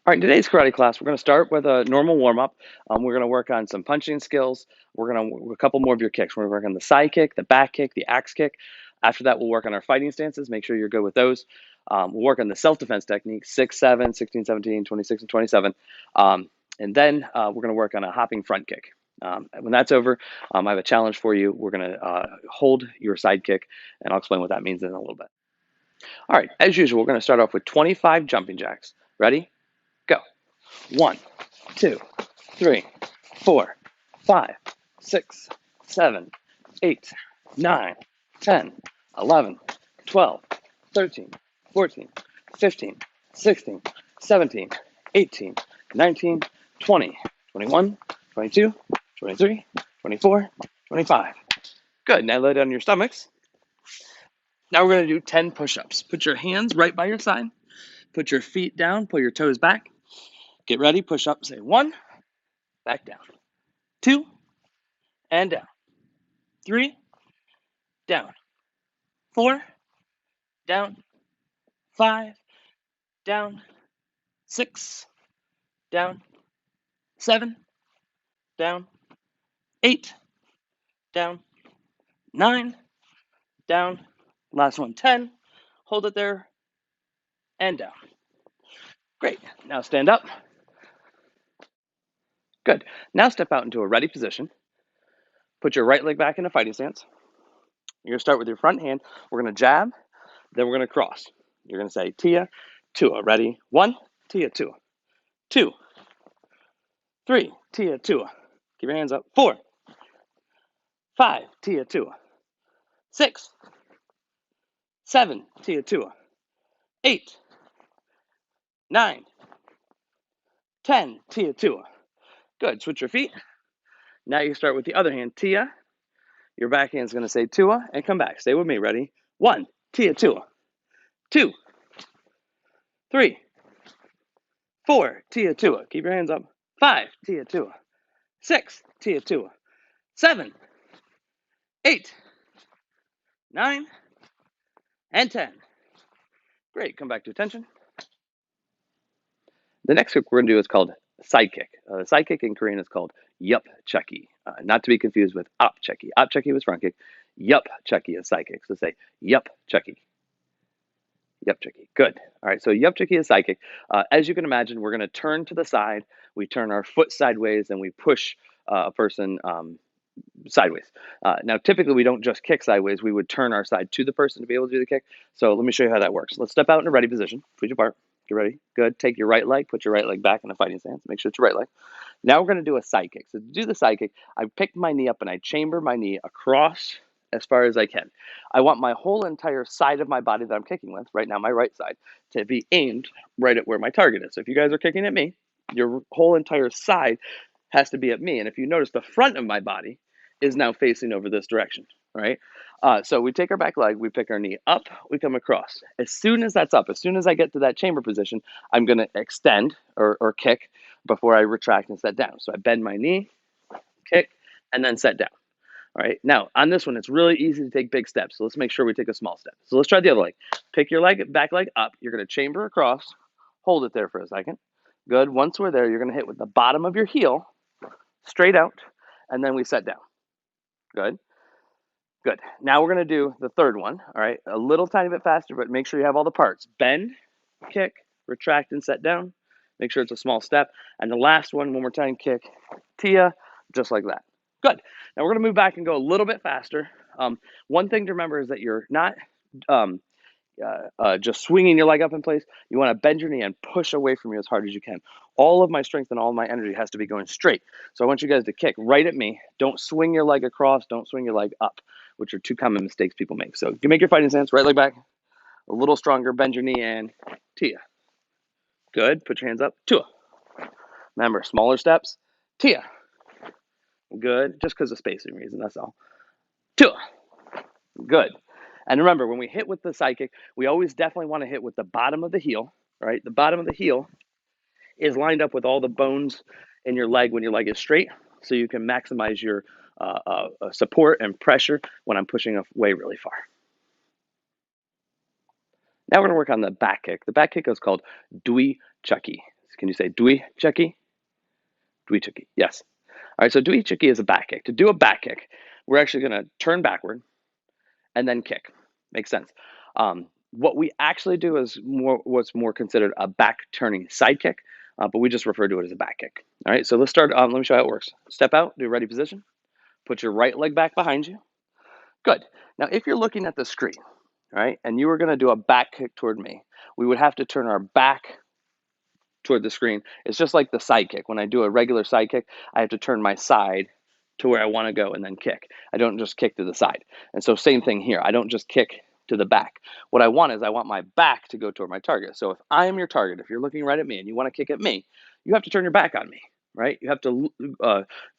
All right, today's karate class, we're going to start with a normal warm up. We're going to work on some punching skills. We're going to a couple more of your kicks. We're going to work on the side kick, the back kick, the axe kick. After that, we'll work on our fighting stances. Make sure you're good with those. We'll work on the self defense techniques 6, 7, 16, 17, 26, and 27. And then we're going to work on a hopping front kick. When that's over, I have a challenge for you. We're going to hold your side kick, and I'll explain what that means in a little bit. All right, as usual, we're going to start off with 25 jumping jacks. Ready? Go. 1, 2, 3, 4, 5, 6, 7, 8, 9, 10, 11, 12, 13, 14, 15, 16, 17, 18, 19, 20, 21, 22, 23, 24, 25. Good. Now lay down your stomachs. Now we're going to do 10 push-ups. Put your hands right by your side. Put your feet down. Pull your toes back. Get ready. Push up. Say 1, back down. 2, and down. 3, down. 4, down. 5, down. 6, down. 7, down. 8, down. 9, down. Last one, 10. Hold it there and down. Great. Now stand up. Good. Now step out into a ready position. Put your right leg back in a fighting stance. You're going to start with your front hand. We're going to jab, then we're going to cross. You're going to say Tia, Tua. Ready? 1, Tia, Tua. 2, 3, Tia, Tua. Keep your hands up. 4, 5, Tia, Tua. 6, 7, Tia, Tua. 8, 9, 10, Tia, Tua. Good. Switch your feet. Now you start with the other hand. Tia. Your back hand's going to say Tua and come back. Stay with me. Ready? 1, Tia, Tua. 2, 3, 4, Tia, Tua. Keep your hands up. 5, Tia, Tua. 6, Tia, Tua. 7, 8, 9, and 10. Great. Come back to attention. The next kick we're going to do is called Sidekick. Sidekick in Korean is called Yup Chucky. Not to be confused with Op Chucky. Op Chucky was front kick. Yup Chucky is sidekick. So say Yup Chucky. Yup Chucky. Good. All right. So Yup Chucky is sidekick. As you can imagine, we're going to turn to the side. We turn our foot sideways and we push a person sideways. Now, typically, we don't just kick sideways. We would turn our side to the person to be able to do the kick. So let me show you how that works. Let's step out in a ready position. Feet apart. Get ready. Good. Take your right leg. Put your right leg back in a fighting stance. Make sure it's your right leg. Now we're going to do a side kick. So to do the side kick, I pick my knee up and I chamber my knee across as far as I can. I want my whole entire side of my body that I'm kicking with, right now my right side, to be aimed right at where my target is. So if you guys are kicking at me, your whole entire side has to be at me. And if you notice, the front of my body is now facing over this direction, right? So we take our back leg, we pick our knee up, we come across. As soon as that's up, as soon as I get to that chamber position, I'm going to extend or kick before I retract and set down. So I bend my knee, kick, and then set down. All right. Now, on this one, it's really easy to take big steps. So let's make sure we take a small step. So let's try the other leg. Pick your back leg up. You're going to chamber across. Hold it there for a second. Good. Once we're there, you're going to hit with the bottom of your heel straight out, and then we set down. Good. Good. Now we're going to do the third one. All right. A little tiny bit faster, but make sure you have all the parts. Bend, kick, retract, and set down. Make sure it's a small step. And the last one more time, kick, Tia, just like that. Good. Now we're going to move back and go a little bit faster. One thing to remember is that you're not just swinging your leg up in place. You want to bend your knee and push away from you as hard as you can. All of my strength and all of my energy has to be going straight. So I want you guys to kick right at me. Don't swing your leg across. Don't swing your leg up, which are two common mistakes people make. So you make your fighting stance, right leg back, a little stronger, bend your knee, and Tia. Good. Put your hands up. Tua. Remember, smaller steps. Tia. Good. Just because of spacing reason, that's all. Tua. Good. And remember, when we hit with the side kick, we always definitely want to hit with the bottom of the heel, right? The bottom of the heel is lined up with all the bones in your leg when your leg is straight, so you can maximize your support and pressure when I'm pushing away really far. Now we're going to work on the back kick. The back kick is called Dui Chucky. Can you say dui cheki? Dui cheki. Yes. All right, so dui cheki is a back kick. To do a back kick, we're actually going to turn backward and then kick. Makes sense. What we actually do is what's more considered a back turning side kick, but we just refer to it as a back kick. All right, so let's start. Let me show you how it works. Step out, do a ready position. Put your right leg back behind you. Good. Now, if you're looking at the screen, right, and you were going to do a back kick toward me, we would have to turn our back toward the screen. It's just like the side kick. When I do a regular side kick, I have to turn my side to where I want to go and then kick. I don't just kick to the side. And so same thing here. I don't just kick to the back. What I want is I want my back to go toward my target. So if I am your target, if you're looking right at me and you want to kick at me, you have to turn your back on me, right? You have to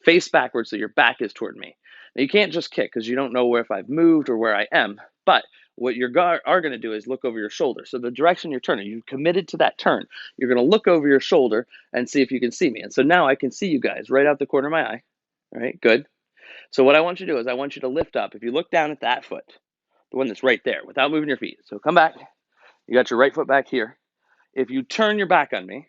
face backwards so your back is toward me. Now you can't just kick because you don't know where if I've moved or where I am. But what you are going to do is look over your shoulder. So the direction you're turning, you've committed to that turn. You're going to look over your shoulder and see if you can see me. And so now I can see you guys right out the corner of my eye. All right, good. So what I want you to do is I want you to lift up. If you look down at that foot, the one that's right there, without moving your feet. So come back. You got your right foot back here. If you turn your back on me,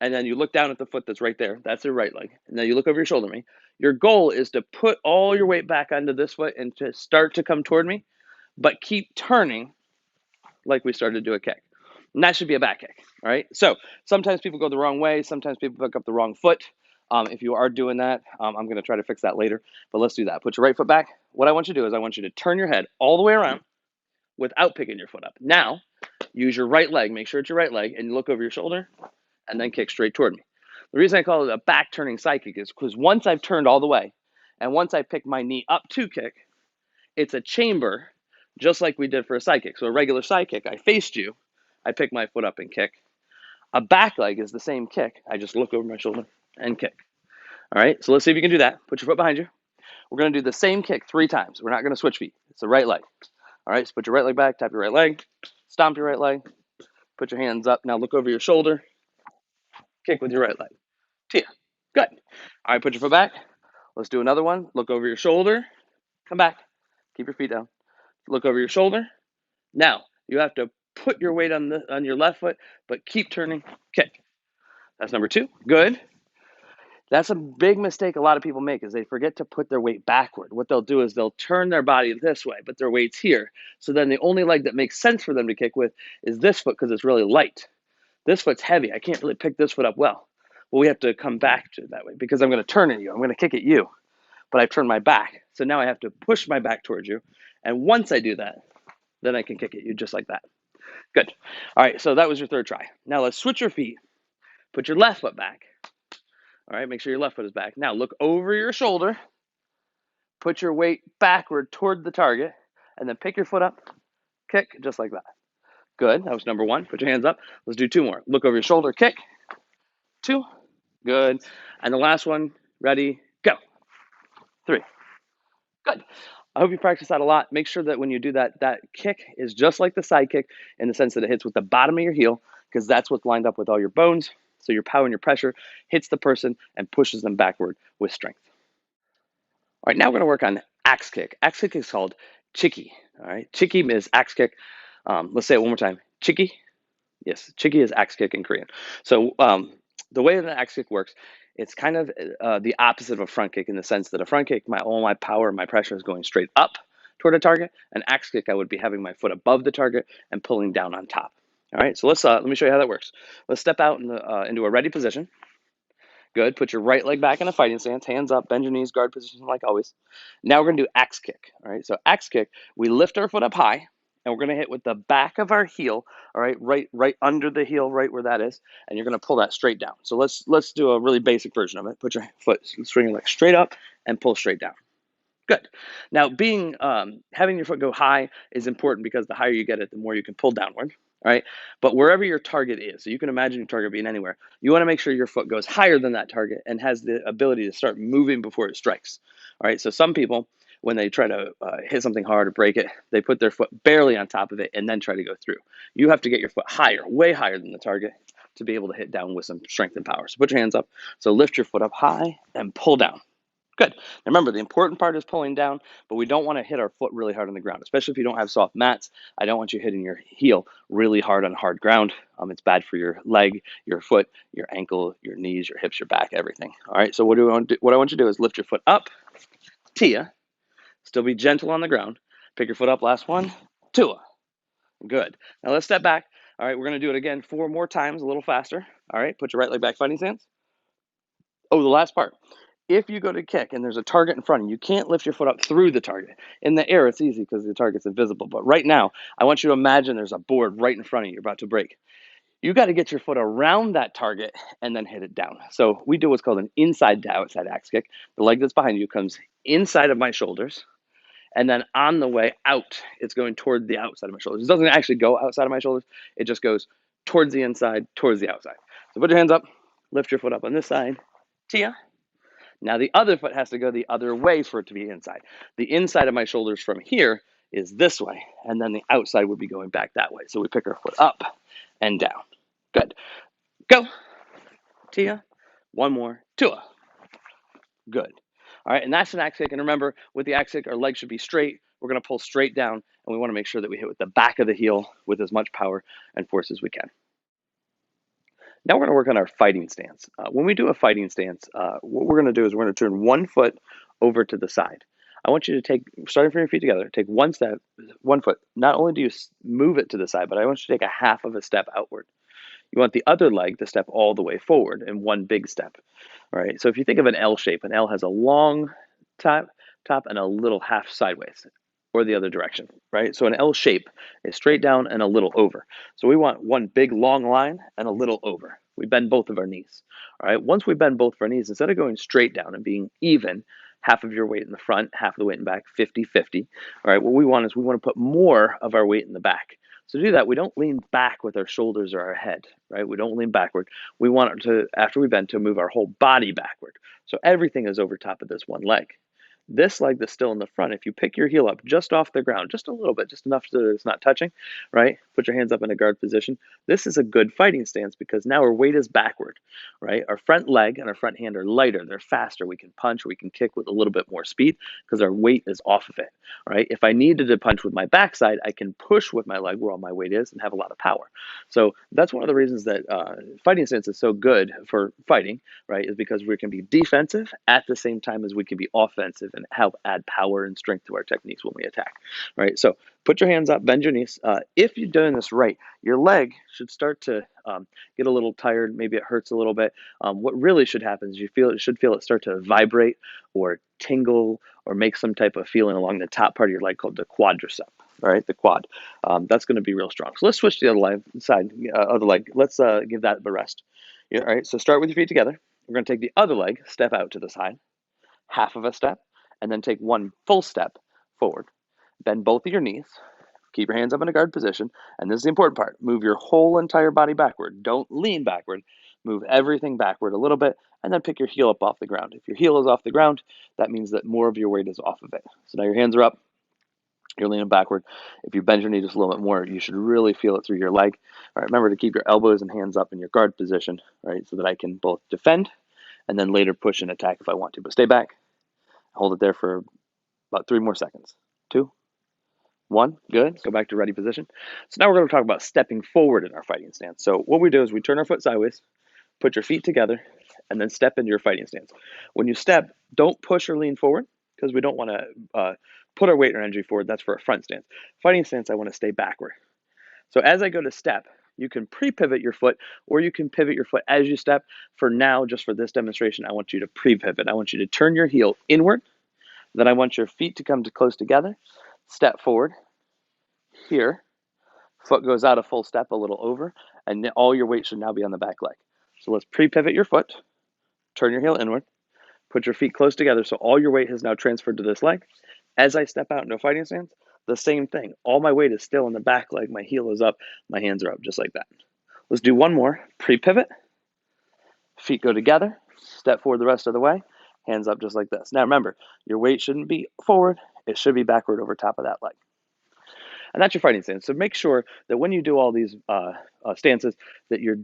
and then you look down at the foot that's right there, that's your right leg, and then you look over your shoulder at me, your goal is to put all your weight back onto this foot and to start to come toward me, but keep turning like we started to do a kick. And that should be a back kick, all right? So sometimes people go the wrong way. Sometimes people pick up the wrong foot. If you are doing that, I'm going to try to fix that later, but let's do that. Put your right foot back. What I want you to do is I want you to turn your head all the way around without picking your foot up. Now, use your right leg. Make sure it's your right leg, and look over your shoulder, and then kick straight toward me. The reason I call it a back turning side kick is because once I've turned all the way, and once I pick my knee up to kick, it's a chamber, just like we did for a side kick. So a regular side kick, I faced you, I pick my foot up and kick. A back leg is the same kick. I just look over my shoulder and kick. All right, so let's see if you can do that. Put your foot behind you. We're going to do the same kick 3 times. We're not going to switch feet. It's the right leg. All right, so put your right leg back, tap your right leg, stomp your right leg, put your hands up. Now look over your shoulder, kick with your right leg. Tia. Good. All right, put your foot back. Let's do another one. Look over your shoulder, come back, keep your feet down. Look over your shoulder. Now, you have to put your weight on your left foot, but keep turning, kick. That's number 2. Good. That's a big mistake a lot of people make is they forget to put their weight backward. What they'll do is they'll turn their body this way, but their weight's here. So then the only leg that makes sense for them to kick with is this foot because it's really light. This foot's heavy. I can't really pick this foot up well. Well, we have to come back to it that way because I'm going to turn at you. I'm going to kick at you, but I've turned my back. So now I have to push my back towards you. And once I do that, then I can kick at you just like that. Good. All right, so that was your 3rd try. Now let's switch your feet. Put your left foot back. All right, make sure your left foot is back. Now look over your shoulder. Put your weight backward toward the target, and then pick your foot up. Kick just like that. Good. That was number 1. Put your hands up. Let's do 2 more. Look over your shoulder. Kick. 2. Good. And the last one. Ready. Go. 3. Good. I hope you practice that a lot. Make sure that when you do that, that kick is just like the side kick in the sense that it hits with the bottom of your heel because that's what's lined up with all your bones. So your power and your pressure hits the person and pushes them backward with strength. All right, now we're going to work on axe kick. Axe kick is called chiki. All right, chiki is axe kick. Let's say it one more time. Chiki. Yes, chiki is axe kick in Korean. So the way that an axe kick works, it's kind of the opposite of a front kick in the sense that a front kick, all my power and my pressure is going straight up toward a target. An axe kick, I would be having my foot above the target and pulling down on top. All right, so let me show you how that works. Let's step out into a ready position. Good. Put your right leg back in a fighting stance, hands up, bend your knees, guard position like always. Now we're going to do axe kick. All right, so axe kick, we lift our foot up high, and we're going to hit with the back of our heel, all right, right under the heel, right where that is, and you're going to pull that straight down. So let's do a really basic version of it. Put your foot, swing your leg straight up, and pull straight down. Good. Now, having your foot go high is important because the higher you get it, the more you can pull downward. All right. But wherever your target is, so you can imagine your target being anywhere, you want to make sure your foot goes higher than that target and has the ability to start moving before it strikes. All right. So some people, when they try to hit something hard or break it, they put their foot barely on top of it and then try to go through. You have to get your foot higher, way higher than the target to be able to hit down with some strength and power. So put your hands up. So lift your foot up high and pull down. Good. Now remember, the important part is pulling down, but we don't want to hit our foot really hard on the ground, especially if you don't have soft mats. I don't want you hitting your heel really hard on hard ground. It's bad for your leg, your foot, your ankle, your knees, your hips, your back, everything. All right. So what do we want to do? What I want you to do is lift your foot up, tia. Still be gentle on the ground. Pick your foot up. Last one, tua. Good. Now let's step back. All right. We're going to do it again 4 more times, a little faster. All right. Put your right leg back, fighting stance. Oh, the last part. If you go to kick and there's a target in front of you, you can't lift your foot up through the target. In the air, it's easy because the target's invisible. But right now, I want you to imagine there's a board right in front of you, you're about to break. You got to get your foot around that target and then hit it down. So we do what's called an inside to outside axe kick. The leg that's behind you comes inside of my shoulders. And then on the way out, it's going toward the outside of my shoulders. It doesn't actually go outside of my shoulders. It just goes towards the inside, towards the outside. So put your hands up, lift your foot up on this side. Tia. Now the other foot has to go the other way for it to be inside. The inside of my shoulders from here is this way, and then the outside would be going back that way. So we pick our foot up and down. Good. Go. Tia. One more. Tua. Good. All right, and that's an axe kick. And remember, with the axe kick, our legs should be straight. We're going to pull straight down, and we want to make sure that we hit with the back of the heel with as much power and force as we can. Now we're going to work on our fighting stance. When we do a fighting stance, what we're going to do is we're going to turn one foot over to the side. I want you to take, starting from your feet together, take one step, one foot. Not only do you move it to the side, but I want you to take a half of a step outward. You want the other leg to step all the way forward in one big step. All right. So if you think of an L shape, an L has a long top and a little half sideways or the other direction, right? So an L shape is straight down and a little over. So we want one big long line and a little over. We bend both of our knees. All right. Once we bend both of our knees, instead of going straight down and being even, half of your weight in the front, half of the weight in the back, 50-50. All right. What we want is we want to put more of our weight in the back. So to do that, we don't lean back with our shoulders or our head, right? We don't lean backward. We want to, after we bend, to move our whole body backward. So everything is over top of this one leg. This leg that's still in the front, if you pick your heel up just off the ground, just a little bit, just enough so that it's not touching, right? Put your hands up in a guard position. This is a good fighting stance because now our weight is backward, right? Our front leg and our front hand are lighter. They're faster. We can punch, we can kick with a little bit more speed because our weight is off of it, right? If I needed to punch with my backside, I can push with my leg where all my weight is and have a lot of power. So that's one of the reasons that fighting stance is so good for fighting, right? Is because we can be defensive at the same time as we can be offensive and help add power and strength to our techniques when we attack, right? So put your hands up, bend your knees. If you're doing this right, your leg should start to get a little tired. Maybe it hurts a little bit. What really should happen is you should feel it start to vibrate or tingle or make some type of feeling along the top part of your leg called the quadricep. All right, the quad. That's going to be real strong. So let's switch to the other leg. Let's give that a rest. Yeah, all right, so start with your feet together. We're going to take the other leg, step out to the side, half of a step, and then take one full step forward. Bend both of your knees. Keep your hands up in a guard position. And this is the important part. Move your whole entire body backward. Don't lean backward. Move everything backward a little bit, and then pick your heel up off the ground. If your heel is off the ground, that means that more of your weight is off of it. So now your hands are up. You're leaning backward. If you bend your knee just a little bit more, you should really feel it through your leg. All right, remember to keep your elbows and hands up in your guard position, right, so that I can both defend and then later push and attack if I want to. But stay back. Hold it there for about 3 more seconds. 2, 1, good. Go back to ready position. So now we're going to talk about stepping forward in our fighting stance. So what we do is we turn our foot sideways, put your feet together, and then step into your fighting stance. When you step, don't push or lean forward because we don't want to put our weight or energy forward. That's for a front stance. Fighting stance, I want to stay backward. So as I go to step, you can pre-pivot your foot or you can pivot your foot as you step. For now, just for this demonstration, I want you to pre-pivot. I want you to turn your heel inward. Then I want your feet to come close together. Step forward. Here. Foot goes out a full step, a little over. And all your weight should now be on the back leg. So let's pre-pivot your foot. Turn your heel inward. Put your feet close together so all your weight has now transferred to this leg. As I step out into a fighting stance, the same thing. All my weight is still in the back leg. My heel is up. My hands are up, just like that. Let's do one more. Pre-pivot. Feet go together. Step forward the rest of the way. Hands up just like this. Now remember, your weight shouldn't be forward. It should be backward over top of that leg. And that's your fighting stance. So make sure that when you do all these stances that you're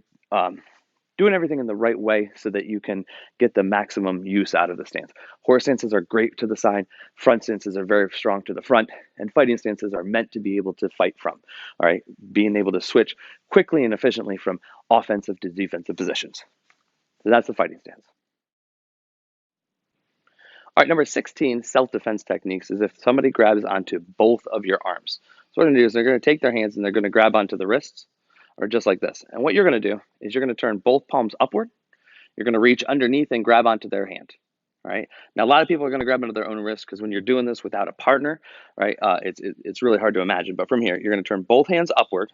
doing everything in the right way so that you can get the maximum use out of the stance. Horse stances are great to the side, front stances are very strong to the front, and fighting stances are meant to be able to fight from. All right, being able to switch quickly and efficiently from offensive to defensive positions. So that's the fighting stance. All right, number 16, self-defense techniques, is if somebody grabs onto both of your arms. So what they're going to do is they're going to take their hands and they're going to grab onto the wrists, or just like this. And what you're going to do is you're going to turn both palms upward. You're going to reach underneath and grab onto their hand. Right now, a lot of people are going to grab onto their own wrist because when you're doing this without a partner, right, it's really hard to imagine. But from here, you're going to turn both hands upward.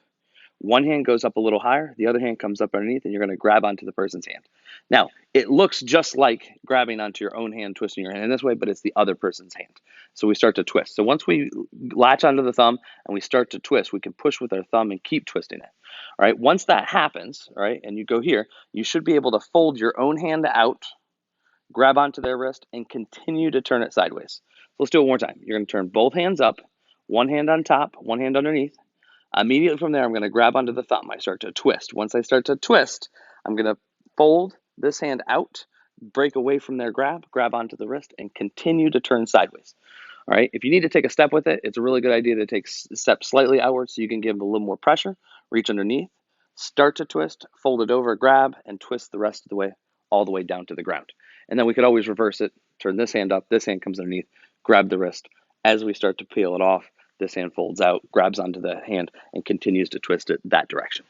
One hand goes up a little higher, the other hand comes up underneath, and you're going to grab onto the person's hand. Now, it looks just like grabbing onto your own hand, twisting your hand in this way, but it's the other person's hand. So we start to twist. So once we latch onto the thumb and we start to twist, we can push with our thumb and keep twisting it. All right, once that happens, all right, and you go here, you should be able to fold your own hand out, grab onto their wrist, and continue to turn it sideways. So let's do it one more time. You're going to turn both hands up, one hand on top, one hand underneath. Immediately from there, I'm going to grab onto the thumb. I start to twist. Once I start to twist, I'm going to fold this hand out, break away from their grab onto the wrist, and continue to turn sideways. All right. If you need to take a step with it, it's a really good idea to take a step slightly outward so you can give them a little more pressure. Reach underneath, start to twist, fold it over, grab, and twist the rest of the way, all the way down to the ground. And then we could always reverse it, turn this hand up, this hand comes underneath, grab the wrist. As we start to peel it off, this hand folds out, grabs onto the hand, and continues to twist it that direction.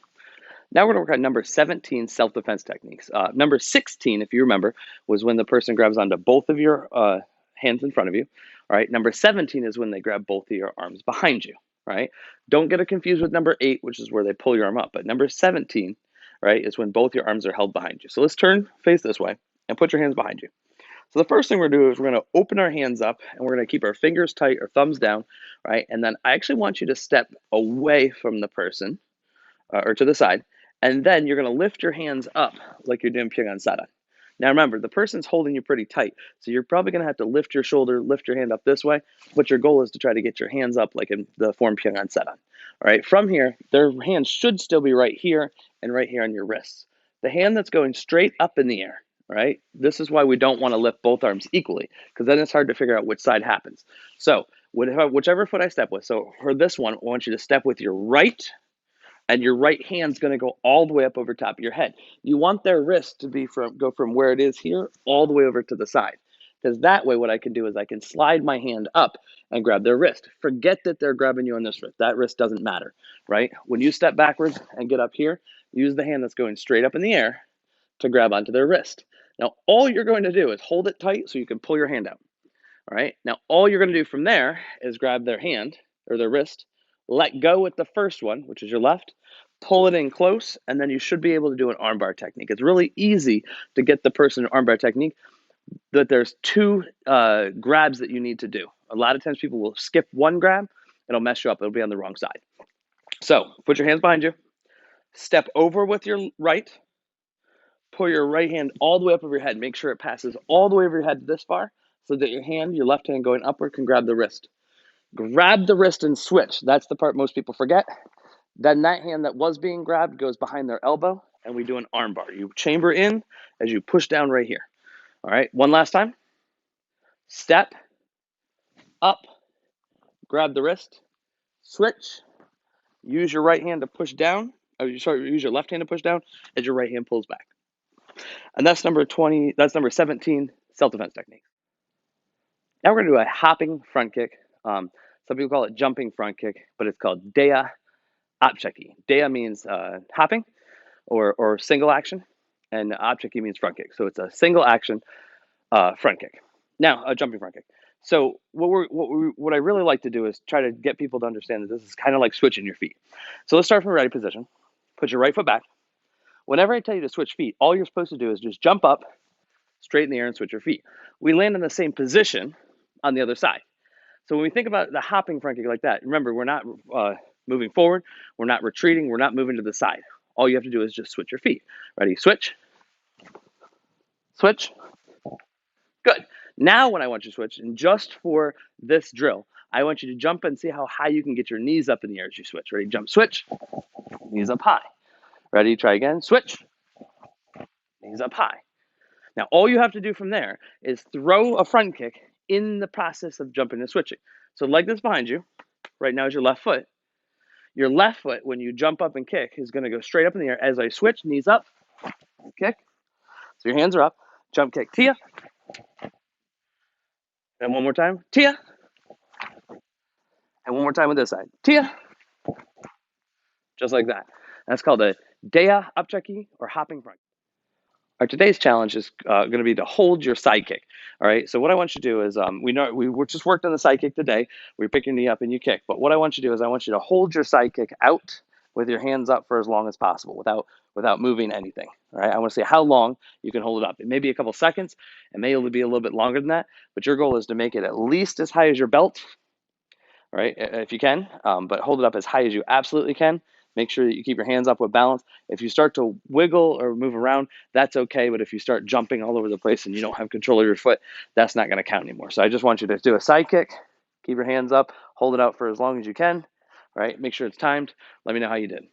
Now we're going to work on number 17, self-defense techniques. Number 16, if you remember, was when the person grabs onto both of your hands in front of you. All right. Number 17 is when they grab both of your arms behind you. Right. Don't get it confused with number 8, which is where they pull your arm up. But number 17, right, is when both your arms are held behind you. So let's turn, face this way, and put your hands behind you. So the first thing we're going to do is we're going to open our hands up and we're going to keep our fingers tight, our thumbs down, right? And then I actually want you to step away from the person or to the side. And then you're going to lift your hands up like you're doing Pyeongan. Now remember, the person's holding you pretty tight. So you're probably going to have to lift your shoulder, lift your hand up this way. But your goal is to try to get your hands up like in the form Pyeongan. All right, from here, their hands should still be right here and right here on your wrists. The hand that's going straight up in the air, right? This is why we don't want to lift both arms equally, because then it's hard to figure out which side happens. So whichever foot I step with, so for this one, I want you to step with your right, and your right hand's going to go all the way up over top of your head. You want their wrist to go from where it is here all the way over to the side, because that way what I can do is I can slide my hand up and grab their wrist. Forget that they're grabbing you on this wrist. That wrist doesn't matter, right? When you step backwards and get up here, use the hand that's going straight up in the air to grab onto their wrist. Now, all you're going to do is hold it tight so you can pull your hand out. All right. Now, all you're going to do from there is grab their hand or their wrist, let go with the first one, which is your left, pull it in close, and then you should be able to do an armbar technique. It's really easy to get the person an armbar technique, but there's two grabs that you need to do. A lot of times people will skip one grab. It'll mess you up. It'll be on the wrong side. So put your hands behind you. Step over with your right. Pull your right hand all the way up over your head. Make sure it passes all the way over your head this far so that your left hand going upward can grab the wrist. Grab the wrist and switch. That's the part most people forget. Then that hand that was being grabbed goes behind their elbow, and we do an arm bar. You chamber in as you push down right here. All right, one last time. Step, up, grab the wrist, switch, use your right hand to push down. Use your left hand to push down as your right hand pulls back. And that's number 20. That's number 17, self-defense technique. Now we're going to do a hopping front kick. Some people call it jumping front kick, but it's called dea apcheki. Dea means hopping or single action, and apcheki means front kick. So it's a single action front kick. Now, a jumping front kick. So what I really like to do is try to get people to understand that this is kind of like switching your feet. So let's start from a ready position. Put your right foot back. Whenever I tell you to switch feet, all you're supposed to do is just jump up, straight in the air, and switch your feet. We land in the same position on the other side. So when we think about the hopping front kick like that, remember, we're not moving forward, we're not retreating, we're not moving to the side. All you have to do is just switch your feet. Ready? Switch. Switch. Good. Now when I want you to switch, and just for this drill, I want you to jump and see how high you can get your knees up in the air as you switch. Ready? Jump, switch. Knees up high. Ready? Try again. Switch. knees up high. Now, all you have to do from there is throw a front kick in the process of jumping and switching. So leg that's behind you, right now is your left foot. Your left foot, when you jump up and kick, is going to go straight up in the air. As I switch, knees up, kick. So your hands are up, jump kick, Tia. And one more time, Tia. And one more time with this side, Tia. Just like that. That's called a Dea upchucky or hopping front. Our today's challenge is going to be to hold your sidekick. All right. So what I want you to do is we know we just worked on the sidekick today. We pick your knee up and you kick. But what I want you to do is I want you to hold your sidekick out with your hands up for as long as possible without moving anything. All right. I want to see how long you can hold it up. It may be a couple seconds. It may be a little bit longer than that. But your goal is to make it at least as high as your belt. All right, if you can, but hold it up as high as you absolutely can. Make sure that you keep your hands up with balance. If you start to wiggle or move around, that's okay. But if you start jumping all over the place and you don't have control of your foot, that's not going to count anymore. So I just want you to do a side kick, keep your hands up, hold it out for as long as you can. All right, make sure it's timed. Let me know how you did.